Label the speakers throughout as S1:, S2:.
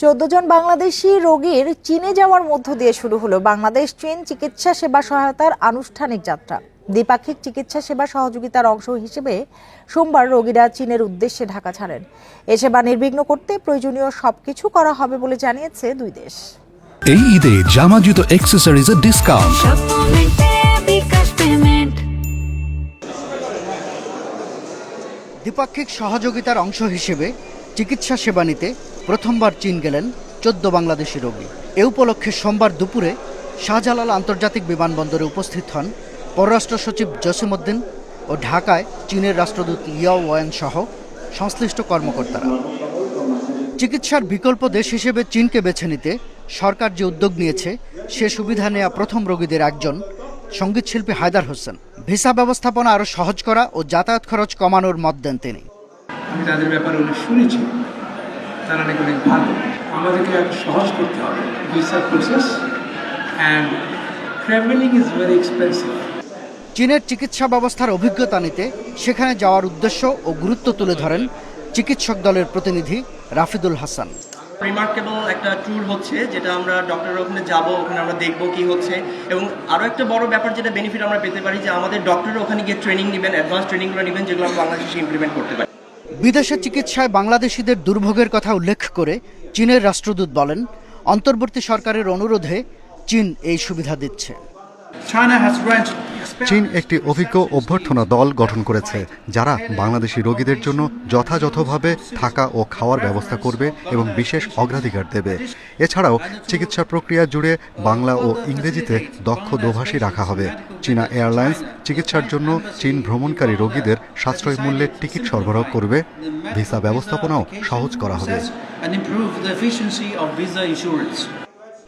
S1: 14 জন বাংলাদেশি রোগীর চীনে যাওয়ার মধ্য দিয়ে শুরু হলো বাংলাদেশ চীন চিকিৎসা সেবা সহায়তার আনুষ্ঠানিক যাত্রা। দ্বিপাক্ষিক চিকিৎসা সেবা সহযোগিতার অংশ হিসেবে সোমবার রোগীরা চীনের উদ্দেশ্যে ঢাকা ছাড়েন। এ সেবা নির্বিঘ্ন করতে প্রয়োজনীয় সবকিছু করা হবে বলে জানিয়েছে দুই দেশ।
S2: এই ঈদে জামা জুতো অ্যাক্সেসরিজের ডিসকাউন্ট।
S3: দ্বিপাক্ষিক সহযোগিতার অংশ হিসেবে চিকিৎসা সেবা নিতে প্রথমবার চীন গেলেন 14 বাংলাদেশি রোগী। এ উপলক্ষে সোমবার দুপুরে শাহজালাল আন্তর্জাতিক বিমানবন্দরে উপস্থিত হন পররাষ্ট্র সচিব জসিমউদ্দিন ও ঢাকায় চীনের রাষ্ট্রদূত ইয়াও ওয়েন সহ সংশ্লিষ্ট কর্মকর্তারা। চিকিৎসার বিকল্প দেশ হিসেবে চীনকে বেছে নিতে সরকার যে উদ্যোগ নিয়েছে সে সুবিধা নেওয়া প্রথম রোগীদের একজন সঙ্গীতশিল্পী হায়দার হোসেন। ভিসা ব্যবস্থাপনা আরও সহজ করা ও যাতায়াত খরচ কমানোর মত দেন তিনি।
S4: আমি তাদের ব্যাপারে অনেক শুনেছি, তারা নাকি অনেক ভালো। আমাদেরকে একটু সহজ করতে হবে visa process, and travelling is very expensive.
S3: চীনের চিকিৎসা ব্যবস্থার অভিজ্ঞতা নিতে সেখানে যাওয়ার উদ্দেশ্য ও গুরুত্ব তুলে ধরেন চিকিৎসক দলের প্রতিনিধি রাফিদুল হাসান।
S5: রিমার্কেবল একটা ট্যুর হচ্ছে, যেটা আমরা ডক্টরের ওখানে যাবো, ওখানে আমরা দেখবো কি হচ্ছে। এবং আরও একটা বড় ব্যাপার যেটা বেনিফিট আমরা পেতে পারি, যে আমাদের ডক্টর ওখানে গিয়ে ট্রেনিং নেবেন, অ্যাডভান্স ট্রেনিংগুলো নেবেন, যেগুলো আমরা বাংলাদেশে ইমপ্লিমেন্ট করতে পারি।
S3: বিদেশে চিকিৎসায় বাংলাদেশিদের দুর্ভোগের কথা উল্লেখ করে চীনের রাষ্ট্রদূত বলেন, অন্তর্বর্তী সরকারের অনুরোধে চীন এই সুবিধা দিচ্ছে।
S6: চীন একটি অভিজ্ঞ অভ্যর্থনা দল গঠন করেছে, যারা বাংলাদেশি রোগীদের জন্য যথাযথভাবে থাকা ও খাওয়ার ব্যবস্থা করবে এবং বিশেষ অগ্রাধিকার দেবে। এছাড়াও চিকিৎসা প্রক্রিয়া জুড়ে বাংলা ও ইংরেজিতে দক্ষ দোভাষী রাখা হবে। চীনা এয়ারলাইন্স চিকিৎসার জন্য চীন ভ্রমণকারী রোগীদের সাশ্রয় মূল্যের টিকিট সরবরাহ করবে। ভিসা ব্যবস্থাপনাও সহজ করা হবে।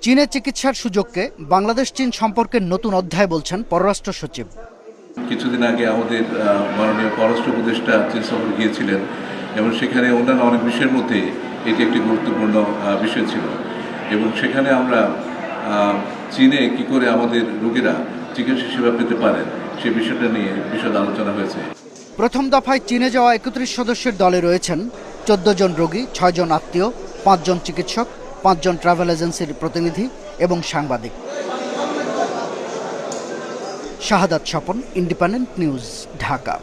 S3: চীনের চিকিৎসার সুযোগকে বাংলাদেশ চীন সম্পর্কের নতুন অধ্যায় বলছেন পররাষ্ট্র সচিব।
S7: কিছুদিন আগে আমাদের মাননীয় পররাষ্ট্র উপদেষ্টা চীন সফরে গিয়েছিলেন এবং সেখানে অন্যান্য অনেক বিষয়ের মধ্যে এটি একটি গুরুত্বপূর্ণ বিষয় ছিল, এবং সেখানে আমরা চীনে কি করে আমাদের রোগীরা চিকিৎসা সেবা পেতে পারেন সে বিষয়টা নিয়ে বিশদ আলোচনা হয়েছে।
S3: প্রথম দফায় চীনে যাওয়া 31 সদস্যের দলে রয়েছেন 14 জন রোগী, 6 জন আত্মীয়, 5 জন চিকিৎসক, 5 জন ট্রাভেল এজেন্সির প্রতিনিধি এবং সাংবাদিক। শাহাদাত স্বপন, ইন্ডিপেন্ডেন্ট নিউজ, ঢাকা।